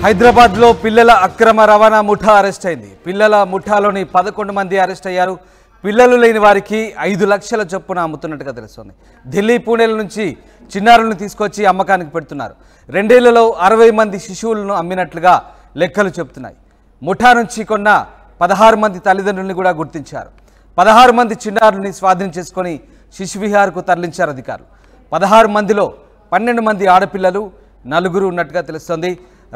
హైదరాబాద్లో పిల్లల అక్రమ రవాణా ముఠా అరెస్ట్ అయింది. పిల్లల ముఠాలోని 11 మంది అరెస్ట్ అయ్యారు. పిల్లలు లేని వారికి 5 లక్షల చొప్పున అమ్ముతున్నట్టుగా తెలుస్తోంది. ఢిల్లీ, పూణేల నుంచి చిన్నారులను తీసుకొచ్చి అమ్మకానికి పెడుతున్నారు. 2 ఏళ్లలో 60 మంది శిశువులను అమ్మినట్లుగా లెక్కలు చెబుతున్నాయి. ముఠా నుంచి కొన్న 16 మంది తల్లిదండ్రులను కూడా గుర్తించారు. 16 మంది చిన్నారులని స్వాధీనం చేసుకొని శిశు విహార్కు తరలించారు అధికారులు. 16 మందిలో 12 మంది ఆడపిల్లలు, 4 ఉన్నట్టుగా తెలుస్తోంది.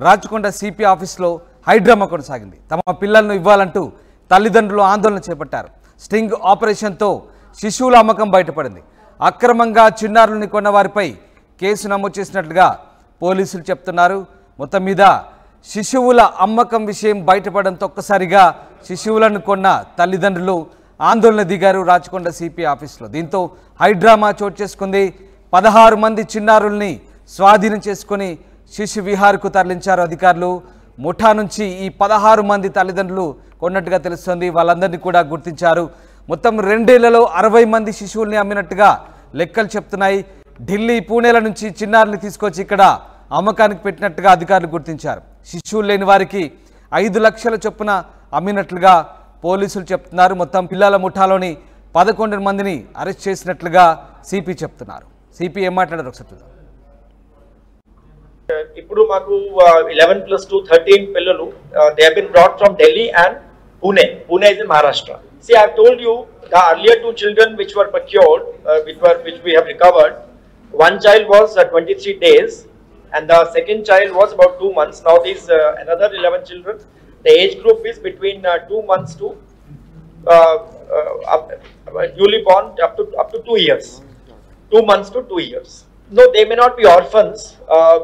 రాచకొండ సిపి ఆఫీస్లో హైడ్రామా కొనసాగింది. తమ పిల్లలను ఇవ్వాలంటూ తల్లిదండ్రులు ఆందోళన చేపట్టారు. స్టింగ్ ఆపరేషన్తో శిశువుల అమ్మకం బయటపడింది. అక్రమంగా చిన్నారులని కొన్న వారిపై కేసు నమోదు చేసినట్లుగా పోలీసులు చెప్తున్నారు. మొత్తం మీద శిశువుల అమ్మకం విషయం బయటపడడంతో ఒక్కసారిగా శిశువులను కొన్న తల్లిదండ్రులు ఆందోళన దిగారు రాచకొండ సిపి ఆఫీస్లో. దీంతో హైడ్రామా చోటు చేసుకుంది. 16 మంది చిన్నారుల్ని స్వాధీనం చేసుకొని శిశు విహార్కు తరలించారు అధికారులు. ముఠా నుంచి ఈ 16 మంది తల్లిదండ్రులు కొన్నట్టుగా తెలుస్తుంది. వాళ్ళందరినీ కూడా గుర్తించారు. మొత్తం 2 ఏళ్లలో 60 మంది శిశువుల్ని అమ్మినట్టుగా లెక్కలు చెప్తున్నాయి. ఢిల్లీ, పూణేల నుంచి చిన్నారుల్ని తీసుకొచ్చి ఇక్కడ అమ్మకానికి పెట్టినట్టుగా అధికారులు గుర్తించారు. శిశువులు లేని వారికి 5 లక్షల చొప్పున అమ్మినట్లుగా పోలీసులు చెప్తున్నారు. మొత్తం పిల్లల ముఠాలోని 11 మందిని అరెస్ట్ చేసినట్లుగా సిపి చెప్తున్నారు. సిపి ఏం మాట్లాడారు ఒకసారి చూద్దాం. ఇప్పుడు మాకు 11+2 13 పిల్లలు they have been brought from Delhi and Pune. Pune is in Maharashtra. See, I have told you the earlier 2 children which were procured, which we have recovered. One child was 23 days and the second child was about 2 months. Now these another 11 children, the age group is between 2 months to newly born up to 2 years. 2 months to 2 years. No, they may not be orphans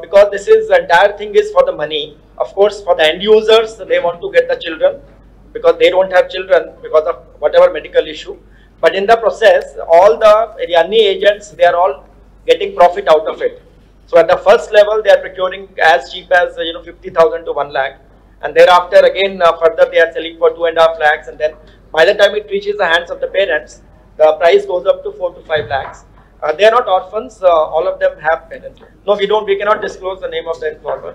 because this is entire thing is for the money. Of course, for the end users, they want to get the children because they don't have children because of whatever medical issue. But in the process, all the Iryani agents, they are all getting profit out of it. So at the first level, they are procuring as cheap as 50,000 to 1 lakh, and thereafter again further they are selling for 2.5 lakhs, and then by the time it reaches the hands of the parents, the price goes up to 4 to 5 lakhs. They are not orphans. All of them have parents. No, we cannot disclose the name of the informer.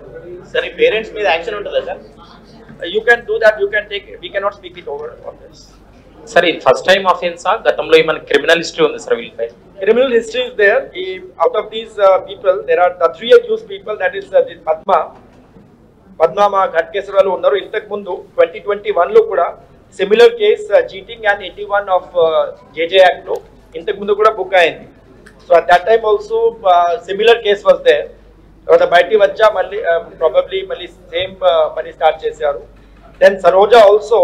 Sir, if parents made action on that, sir? You can do that. You can take. We cannot speak it over on this. Sir, first time offense, gatamlo even criminal history on this, sir. Criminal history is there. Out of these people, there are the 3 accused people. That is Padma ma ghat kesaralu unnaru. Intak mundu 2021 lo kuda similar case cheating and 81 of JJ Act lo intak mundu kuda book ayindi. So at that time also similar case was there. The Baiti Vacha probably same money start chesaru. Then Saroja also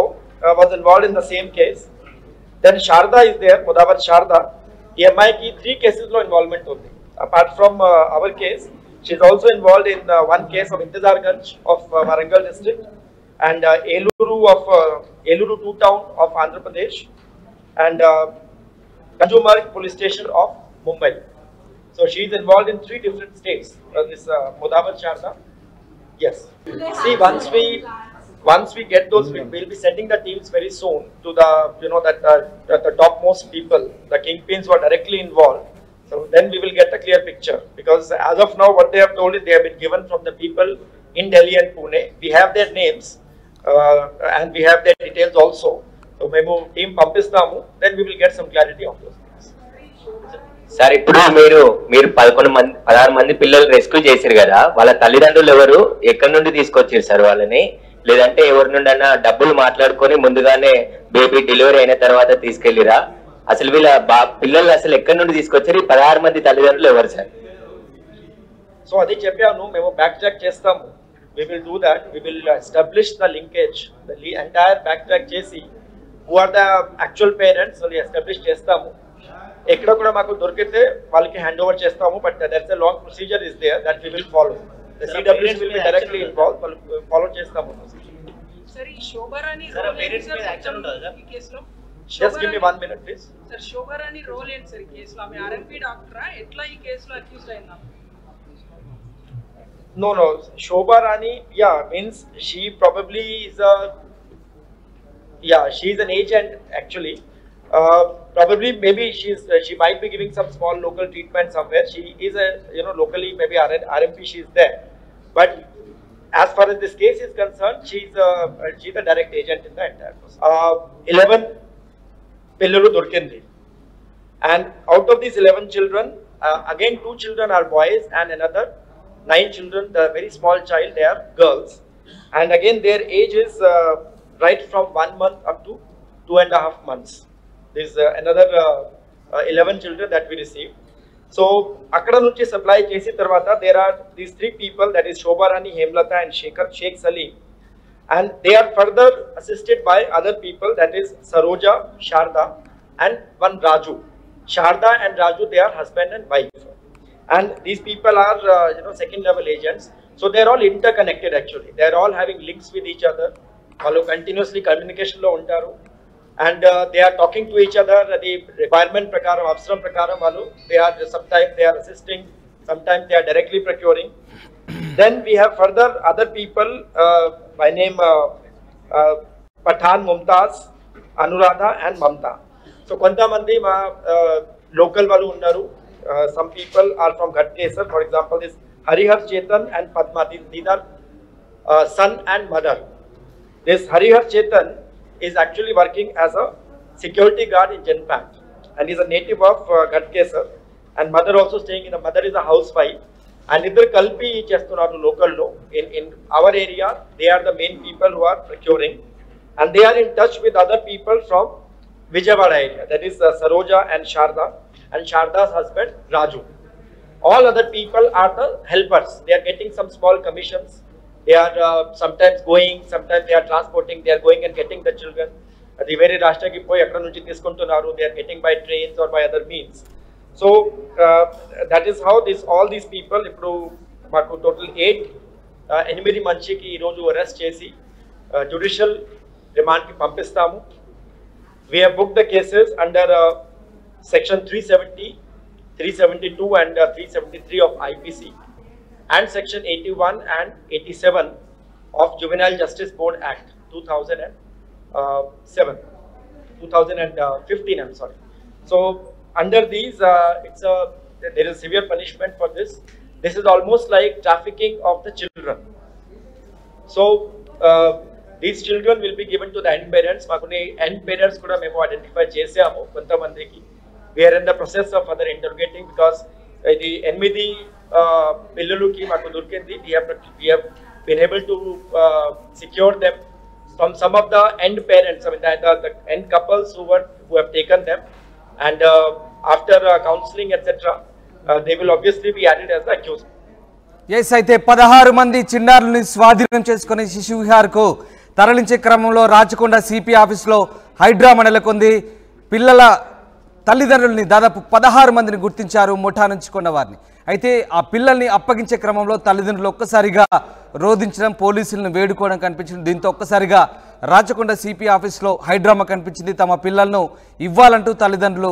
was involved in the same case. Then Sharda is there, Mudavat Sharda. EMI ki 3 cases lo involvement undi. Apart from our case, she is also involved in one case of Intizarganj of Warangal district and Eluru 2 town of Andhra Pradesh and Kanjumarg police station of Mumbai. So she is involved in 3 different states. This Mudavat Sharda. Yes. See, once we get those, we will be sending the teams very soon to the the topmost people, the kingpins who are directly involved. So then we will get a clear picture. Because as of now, what they have told is they have been given from the people in Delhi and Pune. We have their names and we have their details also. So మేము team పంపిస్తాము. Then we will get some clarity on those things. Sir, ఇప్పుడు మీరు 16 మంది పిల్లలు rescue చేశారు కదా, వాళ్ళ తల్లిదండ్రులు ఎవరు, ఎక్కడి నుండి తీసుకొచ్చారు సార్ వాళ్ళని? లేదంటే ఎవరి నుండి అన్నా డబ్బులు మాట్లాడుకొని ముందుగానే బేబీ డెలివరీ అయిన తర్వాత తీసుకెళ్లిరా? అసలు వీళ్ళ పిల్లలు అసలు ఎక్కడి నుండి తీసుకొచ్చారు? 16 మంది తల్లిదండ్రులు ఎవరు సార్? సో అది చెప్పాను, మేము బ్యాక్ ట్రాక్ చేస్తాము. We will do that. We will establish the linkage, the entire back track చేసి who are the actual parents we establish చేస్తాము. ఎక్కడ కూడా మాకు దొరికితే వాళ్ళకి హ్యాండ్ ఓవర్ చేస్తాము. But that's a long procedure is there that we will follow. The CWS will be directly involve. Follow చేస్తాము. Sir, ఈ శోభారాణి పేరెంట్స్ మీద యాక్షన్ ఉంటదా సార్ ఈ కేసులో? Just give me 1 minute please. Sir, Shobharani role ఏంటి sir ఈ కేసులో? ఆమె ఆర్ఎంపీ డాక్టరా? ఎట్లా ఈ కేసులో అక్యూజ్డ్ అయిందా? No, Shobharani, means she probably is she is an agent actually. Probably maybe she might be giving some small local treatment somewhere. She is a locally maybe RMP she is there, but as far as this case is concerned, she's a direct agent in the entire process. 11 pillaru dorkindi, and out of these 11 children, again 2 children are boys and another 9 children, the very small child, they are girls, and again their age is right from 1 month up to 2.5 months. This is another 11 children that we received. So akkada nunchi supply chesi tarvata there are these 3 people, that is Shobharani, Hemlata and Sheikh Salim, and they are further assisted by other people, that is Saroja, Sharda and one Raju. Sharda and Raju, they are husband and wife, and these people are second level agents, so they are all interconnected. Actually they are all having links with each other, వాళ్ళు continuously communication lo untaru, and they are talking to each other. The requirement prakaram, avsaram prakaram వాళ్ళు sometimes they are assisting, sometimes they are directly procuring. Then we have further other people by name Pathan, Mumtaz, Anuradha and Mamta. So కొంతమంది మా local వాళ్ళు ఉన్నారు. Some people are from Ghatkesar, for example this Harihar Chetan and Padma, these are son and mother. This Harihar Chetan is actually working as a security guard in Genpact, and is a native of Ghatkesar, and mother also staying in the mother is a housewife, and idhar kalpi chestunnaru local lo in our area. They are the main people who are procuring, and they are in touch with other people from Vijayawada area, that is Saroja and Sharda and Sharda's husband Raju. All other people are the helpers. They are getting some small commissions. They are sometimes going, sometimes they are transporting, they are going and getting the children. The very Rashtraki poi akkada nunchi తీసుకుంటున్నారు, they are getting by trains or by other means. So that is how all these people, ఇప్పుడు మాకు total 8 మందికి ఈ రోజు arrest చేసి judicial remand కి పంపిస్తాము. We have booked the cases under section 370, 372 and 373 of IPC. And section 81 and 87 of Juvenile Justice Board Act 2015, I'm sorry. So under these, there is severe punishment for this. This is almost like trafficking of the children. So these children will be given to the end parents. Makuni end parents kuda memo identify chesamu kontamandiki. We are in the process of further interrogating, because the enmidi పిల్లలకి మాకు దొరికింది. We have been able to secure them from some of the end parents, I mean the end couples who have taken them, and after counseling etc. They will obviously be added as the accused. Yes, అయితే 16 మంది చిన్నారుల్ని స్వాధీనం చేసుకుని శిశు విహార్కు తరలించే క్రమంలో Rachakonda CP ఆఫీస్లో high drama నెలకొంది. పిల్లల తల్లిదండ్రుల్ని దాదాపు 16 మందిని గుర్తించారు ముఠా నుంచి కొన్న వారిని. అయితే ఆ పిల్లల్ని అప్పగించే క్రమంలో తల్లిదండ్రులు ఒక్కసారిగా రోధించడం, పోలీసులను వేడుకోవడం కనిపించింది. దీంతో ఒక్కసారిగా రాచకొండ సిపి ఆఫీస్లో హైడ్రామా కనిపించింది. తమ పిల్లలను ఇవ్వాలంటూ తల్లిదండ్రులు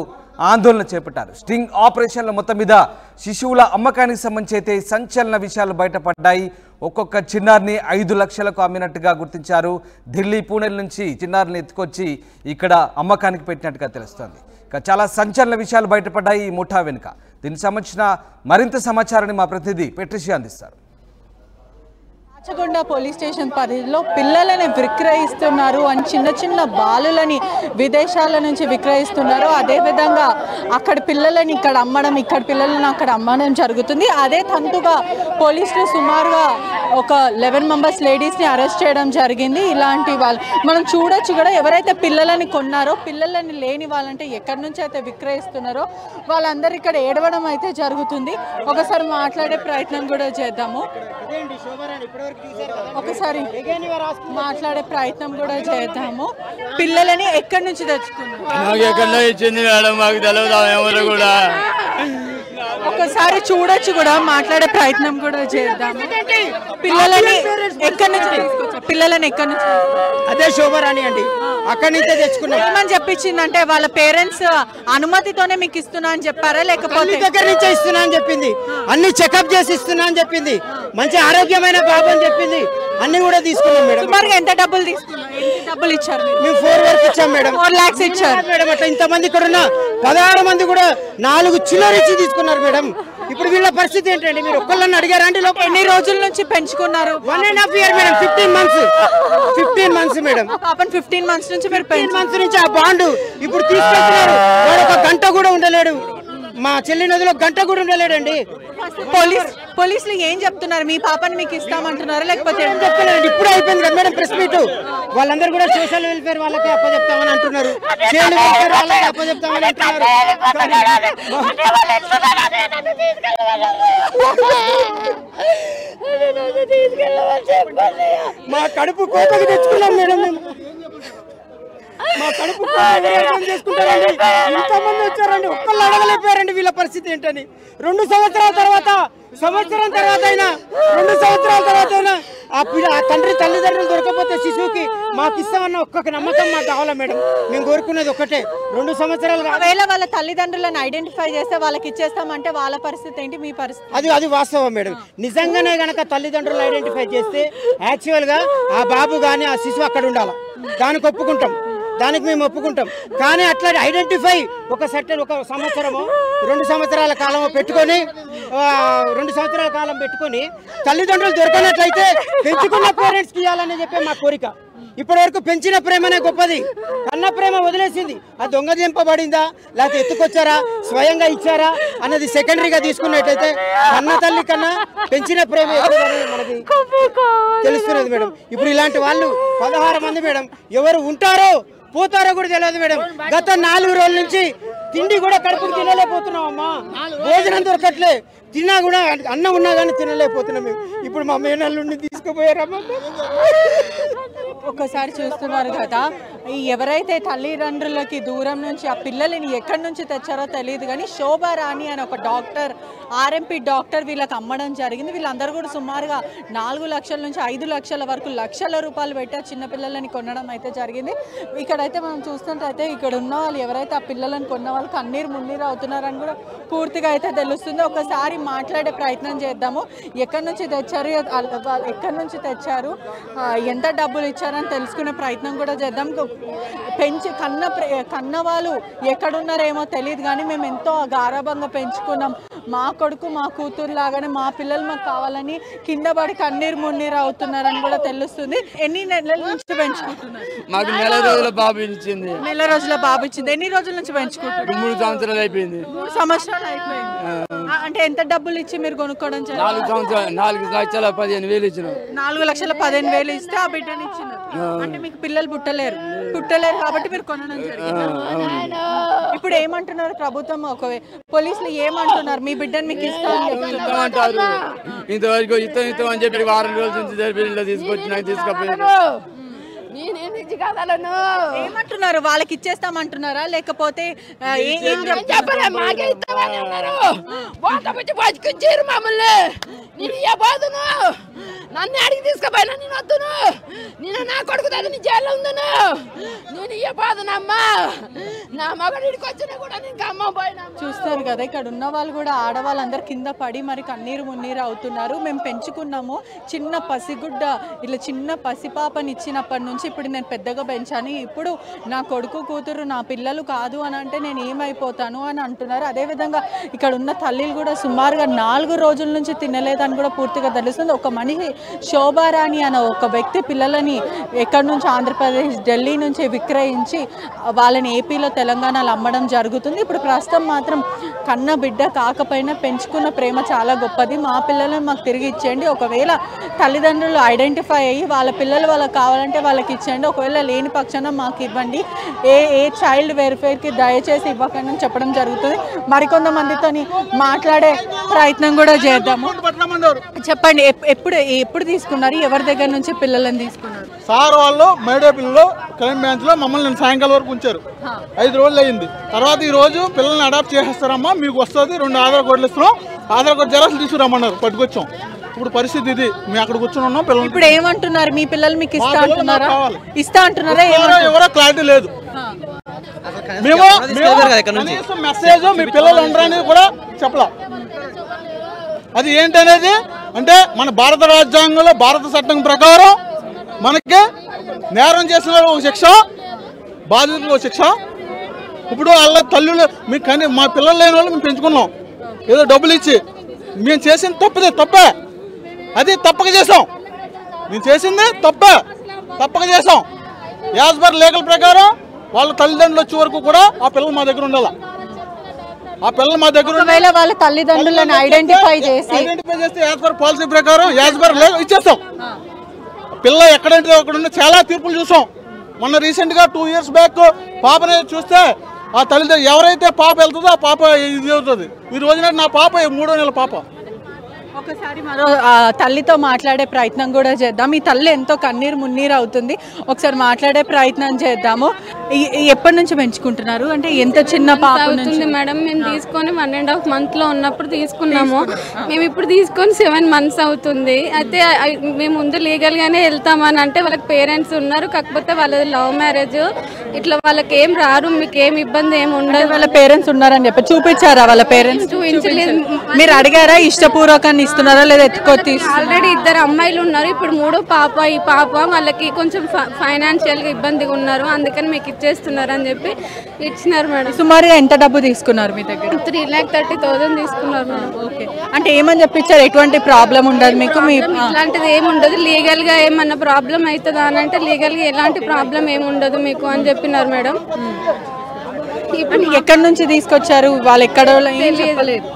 ఆందోళన చేపట్టారు. స్టింగ్ ఆపరేషన్ల మొత్తం మీద శిశువుల అమ్మకానికి సంబంధించి అయితే సంచలన విషయాలు బయటపడ్డాయి. ఒక్కొక్క చిన్నారిని 5 లక్షలకు అమ్మినట్టుగా గుర్తించారు. ఢిల్లీ, పూణే నుంచి చిన్నారిని ఎత్తుకొచ్చి ఇక్కడ అమ్మకానికి పెట్టినట్టుగా తెలుస్తోంది. చాలా సంచలన విషయాలు బయటపడ్డాయి ఈ ముఠా వెనుక. దీనికి సంబంధించిన మరింత సమాచారాన్ని మా ప్రతినిధి పెట్రిషియా అందిస్తారు. రాచకొండ పోలీస్ స్టేషన్ పరిధిలో పిల్లలని విక్రయిస్తున్నారు అని చిన్న బాలులని విదేశాల నుంచి విక్రయిస్తున్నారు. అదేవిధంగా అక్కడ పిల్లలని ఇక్కడ అమ్మడం, ఇక్కడ పిల్లలను అక్కడ అమ్మడం జరుగుతుంది. అదే తంతుగా పోలీసులు సుమారుగా ఒక 11 మెంబర్స్ లేడీస్ని అరెస్ట్ చేయడం జరిగింది. ఇలాంటి వాళ్ళు మనం చూడొచ్చు కూడా. ఎవరైతే పిల్లలని కొన్నారో, పిల్లలని లేని వాళ్ళంటే ఎక్కడి నుంచి అయితే విక్రయిస్తున్నారో వాళ్ళందరూ ఇక్కడ ఏడవడం అయితే జరుగుతుంది. ఒకసారి మాట్లాడే ప్రయత్నం కూడా చేద్దాము. ఒకసారి మాట్లాడే ప్రయత్నం కూడా చేద్దాము. పిల్లలని ఎక్కడి నుంచి తెచ్చుకున్నారు? ఒకసారి చూడొచ్చు కూడా, మాట్లాడే ప్రయత్నం కూడా చేద్దాము. పిల్లలని ఎక్కడి నుంచి తీసుకొచ్చారు? పిల్లలని ఎక్కడి నుంచి? అదే శోభరాణి అండి, అక్కడి నుంచే తెచ్చుకున్నాం. ఏమని చెప్పించిందంటే వాళ్ళ పేరెంట్స్ అనుమతితోనే మీకు ఇస్తున్నా అని చెప్పారా, లేకపోతే దగ్గర నుంచే ఇస్తున్నా అని చెప్పింది. అన్ని చెకప్ చేసి ఇస్తున్నా అని చెప్పింది. మంచి ఆరోగ్యమైన బాబు అని చెప్పింది. అన్ని కూడా తీసుకున్నాం మేడం. సుమారుగా ఎంత డబ్బులు తీసుకున్నారు? ఎంత డబ్బులు ఇచ్చారు? మేము 4 వరకు ఇచ్చాం మేడం. 4 lakhs ఇచ్చారు మేడం. అట్లా ఇంతమంది ఇక్కడ ఉన్న 16 మంది కూడా 4 చిల్లర ఇచ్చి తీసుకున్నారు మేడం. ఇప్పుడు వీళ్ళ పరిస్థితి ఏంటండి? మీరు ఒక్కళ్ళని అడిగారా అండి? ఎన్ని రోజుల నుంచి పెంచుకున్నారు? 1.5 year మేడం. 15 months madam. పాపం 15 months నుంచి మీరు 15 months నుంచి ఆ బాండ్ ఇప్పుడు తీసుకొస్తున్నారు. వాడు ఒక గంట కూడా ఉండలేడు. మా చెల్లి నదిలో గంట కూడా ఉండలేడండి. పోలీసులు ఏం చెప్తున్నారు? మీ పాపని మీకు ఇస్తామంటున్నారా లేకపోతే ఏం చెప్తలేదండి? ఇప్పుడు అయిపోయింది కదా మేడం ప్రెస్ మీట్. వాళ్ళందరూ కూడా సోషల్ వెల్ఫేర్ వాళ్ళకి అప్పచెప్తామని అంటున్నారు, చైల్డ్ వెల్ఫేర్ వాళ్ళకి అప్పచెప్తామని అంటున్నారు. మా కడుపు కోపకి తెచ్చుకున్నాం మేడం మేము. మా కడుపు చేసుకుంటారండి. ఇంతమంది వచ్చారండి, ఒక్కళ్ళు అడగలేకపోయారండి వీళ్ళ పరిస్థితి ఏంటని. 2 సంవత్సరాల తర్వాత అయినా 2 సంవత్సరాల తర్వాత అయినా ఆ తండ్రి తల్లిదండ్రులు దొరకపోతే శిశువుకి మాకు ఇస్తామన్న ఒక్క నమ్మకం మాకు కావాలా మేడం. మేము కోరుకునేది ఒకటే, 2 సంవత్సరాలు. ఒకవేళ వాళ్ళ తల్లిదండ్రులను ఐడెంటిఫై చేస్తే వాళ్ళకి ఇచ్చేస్తామంటే వాళ్ళ పరిస్థితి ఏంటి? మీ పరిస్థితి అది వాస్తవం మేడం. నిజంగానే గనక తల్లిదండ్రులు ఐడెంటిఫై చేస్తే యాక్చువల్ గా ఆ బాబు గాని ఆ శిశువు అక్కడ ఉండాలి. దానికి ఒప్పుకుంటాం, దానికి మేము ఒప్పుకుంటాం. కానీ అట్లా ఐడెంటిఫై ఒక సంవత్సరమో 2 సంవత్సరాల కాలమో పెట్టుకొని 2 సంవత్సరాల కాలం పెట్టుకొని తల్లిదండ్రులు దొరకనట్లయితే పెంచుకున్న పేరెంట్స్కి ఇవ్వాలని చెప్పే మా కోరిక. ఇప్పటి వరకు పెంచిన ప్రేమనే గొప్పది. కన్న ప్రేమ వదిలేసింది. అది దొంగదింపబడిందా లేకపోతే ఎత్తుకొచ్చారా స్వయంగా ఇచ్చారా అన్నది సెకండరీగా తీసుకున్నట్టయితే కన్న తల్లి కన్నా పెంచిన ప్రేమ మనకి తెలుస్తున్నది మేడం. ఇప్పుడు ఇలాంటి వాళ్ళు 16 మంది మేడం. ఎవరు ఉంటారో పోతారో కూడా తెలియదు మేడం. గత 4 రోజుల నుంచి తిండి కూడా కడుపుకి తినలేకపోతున్నాం అమ్మా. భోజనం దొరకట్లే, తిన్నా కూడా అన్నం ఉన్నా కానీ తినలేకపోతున్నాం మేము. ఇప్పుడు మా మేనల్లుండి తీసుకుపోయారమ్మా. ఒక్కసారి చూస్తున్నారు కదా, ఎవరైతే తల్లిదండ్రులకి దూరం నుంచి ఆ పిల్లలని ఎక్కడి నుంచి తెచ్చారో తెలియదు కానీ శోభారాణి అని ఒక డాక్టర్, ఆర్ఎంపీ డాక్టర్ వీళ్ళకి అమ్మడం జరిగింది. వీళ్ళందరూ కూడా సుమారుగా 4 లక్షల నుంచి 5 లక్షల వరకు లక్షల రూపాయలు పెట్టి చిన్నపిల్లలని కొనడం అయితే జరిగింది. ఇక్కడైతే మనం చూస్తుంటే ఇక్కడ ఉన్న వాళ్ళు ఎవరైతే ఆ పిల్లలను కొన్న వాళ్ళు కన్నీరు మున్నీరు అవుతున్నారని కూడా పూర్తిగా అయితే తెలుస్తుంది. ఒకసారి మాట్లాడే ప్రయత్నం చేద్దాము. ఎక్కడి నుంచి తెచ్చారు, ఎంత డబ్బులు ఇచ్చారని తెలుసుకునే ప్రయత్నం కూడా చేద్దాం. కన్న వాళ్ళు ఎక్కడున్నారేమో తెలియదు కానీ మేము ఎంతో గారాభంగా పెంచుకున్నాం. మా కొడుకు మా కూతురు లాగానే మా పిల్లలు మాకు కావాలని కింద పడి కన్నీరు మున్నీరు అవుతున్నారని కూడా తెలుస్తుంది. ఎన్ని నెలల నుంచి పెంచుకుంటున్నారు? మాకు 4 రోజుల బాబు ఇచ్చింది. 4 రోజుల బాబు ఇచ్చింది. ఎన్ని రోజుల నుంచి పెంచుకుంటున్నారు? 3 సంవత్సరాలు అయిపోయింది. 3 సంవత్సరాలు అయిపోయింది. అంటే ఎంత డబ్బులు ఇచ్చి మీరు కొనుక్కోవడం? 4,15,000 ఇచ్చిన. 4,15,000 ఇస్తే ఆ బిడ్డని ఇచ్చినారు. అంటే మీకు పిల్లలు పుట్టలేరు కాబట్టి మీరు కొనడం జరిగింది. ఇప్పుడు ఏమంటున్నారు ప్రభుత్వం? పోలీసులు ఏమంటున్నారు? మీ బిడ్డను మీకు ఇస్తామంటారు. ఇంతవరకు ఇస్తాం అని చెప్పి 6 రోజుల నుంచి తీసుకపోయారు. ఏమంటున్నారు? వాళ్ళకి ఇచ్చేస్తామంటున్నారా లేకపోతే నన్ను అడిగి తీసుకుపోయినా నేను వద్దును, నేను నా కొడుకు నీ జైల్లో ఉందను, నేను ఇవ్వబోదునమ్మా, నా మగడికి వచ్చినా కూడా నేను అమ్మ పోయినా. చూస్తారు కదా, ఇక్కడ ఉన్న వాళ్ళు కూడా ఆడవాళ్ళందరూ కింద పడి మరి కన్నీరు మున్నీరు అవుతున్నారు. మేము పెంచుకున్నాము చిన్న పసిగుడ్డ, ఇలా చిన్న పసిపాపని ఇచ్చినప్పటి నుంచి ఇప్పుడు నేను పెద్దగా పెంచాను. ఇప్పుడు నా కొడుకు కూతురు నా పిల్లలు కాదు అని అంటే నేను ఏమైపోతాను అని అంటున్నారు. అదేవిధంగా ఇక్కడ ఉన్న తల్లిలు కూడా సుమారుగా 4 రోజుల నుంచి తినలేదని కూడా పూర్తిగా తెలుస్తుంది. ఒక మనిషి శోభారాణి అనే ఒక వ్యక్తి పిల్లలని ఎక్కడి నుంచి ఆంధ్రప్రదేశ్ ఢిల్లీ నుంచి విక్రయించి వాళ్ళని ఏపీలో తెలంగాణలో అమ్మడం జరుగుతుంది. ఇప్పుడు ప్రస్తుతం మాత్రం కన్న బిడ్డ కాకపోయినా పెంచుకున్న ప్రేమ చాలా గొప్పది. మా పిల్లలను మాకు తిరిగి ఇచ్చేయండి. ఒకవేళ తల్లిదండ్రులు ఐడెంటిఫై అయ్యి వాళ్ళ పిల్లలు వాళ్ళకి కావాలంటే వాళ్ళకి ఇచ్చేయండి, ఒకవేళ లేని పక్షాన మాకు ఇవ్వండి. ఏ చైల్డ్ వెల్ఫేర్కి దయచేసి ఇవ్వకండి అని చెప్పడం జరుగుతుంది. మరికొంతమందితో మాట్లాడే ప్రయత్నం కూడా చేద్దాము. చెప్పండి, ఎప్పుడు తీసుకున్నారు? ఎవరి దగ్గర నుంచి పిల్లలను తీసుకున్నారు? సార్ వాళ్ళు మేడే పిల్లలు క్రైమ్ బ్రాంచ్ లో మమ్మల్ని సాయంకాలం వరకు ఉంచారు. 5 రోజులు అయ్యింది. తర్వాత ఈ రోజు పిల్లల్ని అడాప్ట్ చేసేస్తారమ్మా, మీకు వస్తుంది 2 ఆధార్ కార్డులు ఇస్తున్నాం, ఆధార్ కార్డు జెరాక్స్ తీసుకురమ్మన్నారు, పట్టుకొచ్చాం. ఇప్పుడు పరిస్థితి ఇది. మేము అక్కడ కూర్చొని ఉన్నాం. పిల్లలు ఇప్పుడు ఏమంటున్నారు? మీ పిల్లలు మీకు ఇస్తా అంటున్నారా? ఎవరో క్లారిటీ లేదు. మేము మెసేజ్ మీ పిల్లలు ఉండరని కూడా చెప్పలా. అది ఏంటనేది అంటే మన భారత రాజ్యాంగంలో భారత చట్టం ప్రకారం మనకి నేరం చేసిన ఒక శిక్ష, బాధితులకు ఒక శిక్ష. ఇప్పుడు వాళ్ళ తల్లులు మా పిల్లలు లేని వాళ్ళు మేము పెంచుకున్నాం ఏదో డబ్బులు ఇచ్చి. మేము చేసింది తప్పే, అది తప్పక చేసాం. మేము చేసింది తప్పక చేసాం. యాజ్ పర్ లీగల్ ప్రకారం వాళ్ళ తల్లిదండ్రులు వచ్చే వరకు కూడా ఆ పిల్లలు మా దగ్గర ఉండాలి. ఆ పిల్లలు మా దగ్గర వాళ్ళ తల్లిదండ్రులను ఐడెంటిఫై చేస్తే యాజ్ పర్ పాలసీ ప్రకారం యాజ్ పర్ ఇచ్చేస్తాం. పిల్ల ఎక్కడంటే అక్కడ ఉన్న చాలా తీర్పులు చూసాం. మొన్న రీసెంట్గా 2 years బ్యాక్ పాపని చూస్తే ఆ తల్లిదండ్రులు ఎవరైతే పాప వెళ్తుందో ఆ పాప ఇది అవుతుంది. ఈ రోజున నా పాప 3వ నెల పాప. ఒకసారి మరో తల్లితో మాట్లాడే ప్రయత్నం కూడా చేద్దాం. ఈ తల్లి ఎంతో కన్నీరు మున్నీరు అవుతుంది. ఒకసారి మాట్లాడే ప్రయత్నం చేద్దాము. ఎప్పటి నుంచి పెంచుకుంటున్నారు? అంటే ఎంత చిన్న పాప అవుతుంది మేడం? మేము తీసుకొని 1.5 month లో ఉన్నప్పుడు తీసుకున్నాము. మేము ఇప్పుడు తీసుకొని 7 months అవుతుంది. అయితే మేము ముందు లీగల్ గానే వెళ్తామని అంటే వాళ్ళకి పేరెంట్స్ ఉన్నారు, కాకపోతే వాళ్ళది లవ్ మ్యారేజ్. ఇట్లా వాళ్ళకి ఏం రారు, మీకు ఏం ఇబ్బంది ఏమి ఉండదు. వాళ్ళ పేరెంట్స్ ఉన్నారని చెప్పి చూపించారా? వాళ్ళ పేరెంట్స్ చూపించలేదు. మీరు అడిగారా ఇష్టపూర్వకాన్ని ఇస్తున్నారా లేదా ఎత్తుకొత్తి? ఆల్రెడీ 2 అమ్మాయిలు ఉన్నారు, ఇప్పుడు 3వ పాప. ఈ పాప వాళ్ళకి కొంచెం ఫైనాన్షియల్ గా ఇబ్బందిగా ఉన్నారు, అందుకని మీకు ఇచ్చేస్తున్నారు అని చెప్పి ఇచ్చినారు మేడం. సుమారుగా ఎంత డబ్బు తీసుకున్నారు మీ దగ్గర? 3,30,000 తీసుకున్నారు మేడం. ఓకే, అంటే ఏమని చెప్పించారు? ఎటువంటి ప్రాబ్లం ఉండదు మీకు? ఇట్లాంటిది ఏమి ఉండదు, లీగల్ గా ఏమన్నా ప్రాబ్లం అవుతుందా అని అంటే లీగల్ గా ఎలాంటి ప్రాబ్లం ఏమి ఉండదు మీకు అని చెప్పినారు మేడం. ఇప్పుడు ఎక్కడి నుంచి తీసుకొచ్చారు? వాళ్ళు ఎక్కడ తెలియలేదు.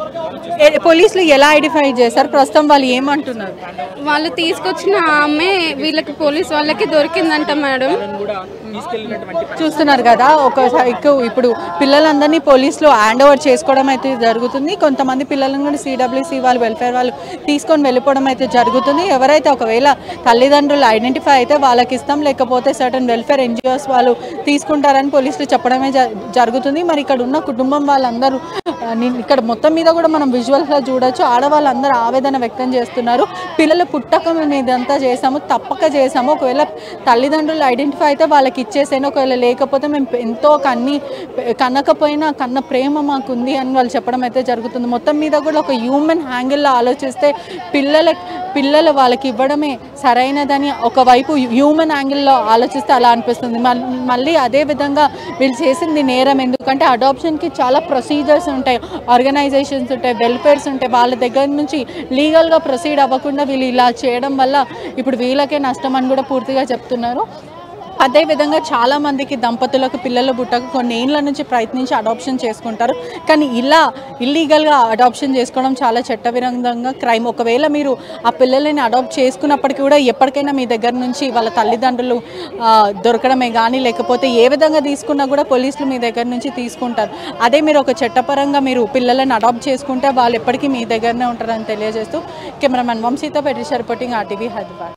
పోలీసులు ఎలా ఐడెంటిఫై చేశారు? ప్రస్తుతం వాళ్ళు ఏమంటున్నారు? వాళ్ళు తీసుకొచ్చిన ఆమె వీళ్ళకి పోలీస్ వాళ్ళకి దొరికిందంట మేడం. చూస్తున్నారు కదా, ఒకసారి ఇప్పుడు పిల్లలందరినీ పోలీసులు హ్యాండ్ ఓవర్ చేసుకోవడం అయితే జరుగుతుంది. కొంతమంది పిల్లలను కూడా CWC వాళ్ళు వెల్ఫేర్ వాళ్ళు తీసుకొని వెళ్ళిపోవడం అయితే జరుగుతుంది. ఎవరైతే ఒకవేళ తల్లిదండ్రులు ఐడెంటిఫై అయితే వాళ్ళకి ఇస్తాం, లేకపోతే సర్టన్ వెల్ఫేర్ NGOs వాళ్ళు తీసుకుంటారని పోలీసులు చెప్పడమే జరుగుతుంది. మరి ఇక్కడ ఉన్న కుటుంబం వాళ్ళందరూ ఇక్కడ మొత్తం మీద కూడా మనం విజువల్స్లో చూడొచ్చు, ఆడవాళ్ళందరూ ఆవేదన వ్యక్తం చేస్తున్నారు. పిల్లలు పుట్టక మేము ఇదంతా చేసాము, తప్పక చేసాము. ఒకవేళ తల్లిదండ్రులు ఐడెంటిఫై అయితే వాళ్ళకి ఇచ్చేసాను, ఒకవేళ లేకపోతే మేము ఎంతో కన్నకపోయినా కన్న ప్రేమ మాకుంది అని వాళ్ళు చెప్పడం అయితే జరుగుతుంది. మొత్తం మీద కూడా ఒక హ్యూమన్ యాంగిల్లో ఆలోచిస్తే పిల్లలు వాళ్ళకి ఇవ్వడమే సరైనదని ఒకవైపు హ్యూమన్ యాంగిల్లో ఆలోచిస్తే అలా అనిపిస్తుంది. మళ్ళీ అదే విధంగా వీళ్ళు చేసింది నేరం. ఎందుకంటే అడాప్షన్కి చాలా ప్రొసీజర్స్ ఉంటాయి, ఆర్గనైజేషన్స్ ఉంటాయి, వెల్ఫేర్స్ ఉంటాయి. వాళ్ళ దగ్గర నుంచి లీగల్గా ప్రొసీడ్ అవ్వకుండా వీళ్ళు ఇలా చేయడం వల్ల ఇప్పుడు వీళ్ళకే నష్టం అని కూడా పూర్తిగా చెప్తున్నారు. అదేవిధంగా చాలామందికి దంపతులకు పిల్లలు పుట్టక కొన్ని ఏళ్ళ నుంచి ప్రయత్నించి అడాప్షన్ చేసుకుంటారు. కానీ ఇలా ఇల్లీగల్గా అడాప్షన్ చేసుకోవడం చాలా చట్టవిరుద్ధంగా క్రైమ్. ఒకవేళ మీరు ఆ పిల్లలని అడాప్ట్ చేసుకున్నప్పటికీ కూడా ఎప్పటికైనా మీ దగ్గర నుంచి వాళ్ళ తల్లిదండ్రులు దొరకడమే కానీ, లేకపోతే ఏ విధంగా తీసుకున్నా కూడా పోలీసులు మీ దగ్గర నుంచి తీసుకుంటారు. అదే మీరు ఒక చట్టపరంగా మీరు పిల్లలను అడాప్ట్ చేసుకుంటే వాళ్ళు ఎప్పటికీ మీ దగ్గరనే ఉంటారని తెలియజేస్తూ కెమెరామెన్ వంశీతో పెట్టి రిపోర్టింగ్ RTV హైదరాబాద్.